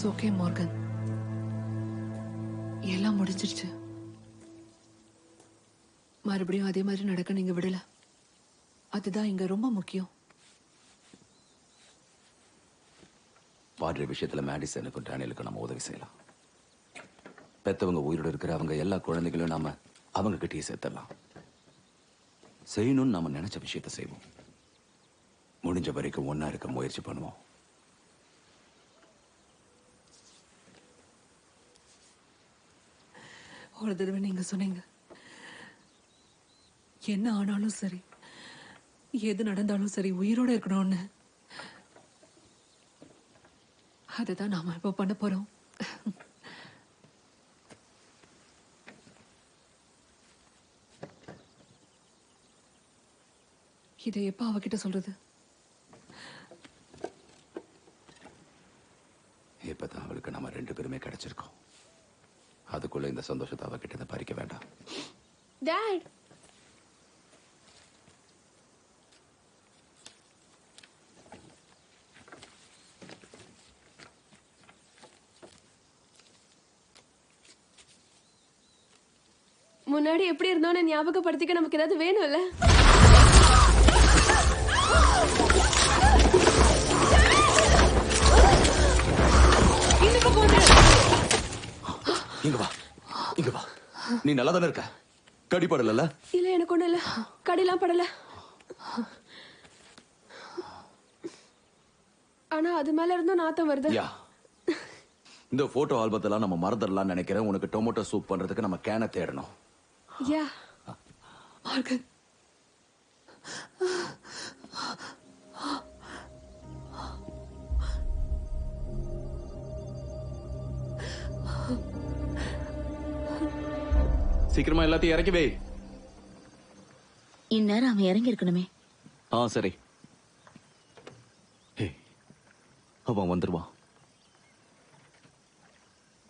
It's okay Morgan. எல்லாம் முடிஞ்சிருச்சு. மறுபடியும் அதே மாதிரி நடக்க நீங்க விடல. அதுதான் இங்க ரொம்ப முக்கியம். பாடுற விஷயத்துல மேடிசனுக்கும் டேனியலுக்கும் நம்ம உதவி செய்யலாம். பெத்தவங்க உயிரோடு இருக்கிற அவங்க எல்லா குழந்தைகளும் நாம அவங்க கிட்டயே சேர்த்துடலாம். செய்யணும்னு நாம நினைச்ச விஷயத்த செய்வோம். முடிஞ்ச வரைக்கும் ஒன்னா இருக்க முயற்சி பண்ணுவோம். ஒரு தடவை நீங்க சொன்னீங்க, என்ன ஆனாலும் சரி, எது நடந்தாலும் சரி, உயிரோட இருக்கணும்னு. அதுதான் நாம இப்ப பண்ண போறோம். இதை எப்ப அவகிட்ட சொல்றது? இப்பதான் அவளுக்கு நம்ம 2 பேருமே கிடைச்சிருக்கோம். அதுக்குள்ள இந்த சந்தோஷத்தை அவகிட்ட பறிக்க வேண்டாம். டாட், முன்னாடி எப்படி இருந்தோன்னு ஞாபகப்படுத்திக்க நமக்கு ஏதாவது வேணும்ல? இங்க வா, இங்க வா. நீ நல்லா தானே இருக்க? கடிப்படல? இல்ல, எனக்கு ஒண்ணு இல்ல. கடிலாம் படல. ஆனா அது மேல இருந்தும் நாத்தம் வருது. யா, இந்த போட்டோ ஆல்பத்தெல்லாம் நம்ம மறந்துடலாம்னு நினைக்கிறேன். உனக்கு டொமேட்டோ சூப் பண்றதுக்கு நம்ம கேனை தேடணும். யா மார்கன், சீக்கிரமா எல்லாத்தையும் இறக்கி வை. இந்நேரம் அவன் இறங்கி இருக்கணுமே. சரி. அவன் வந்துருவான்.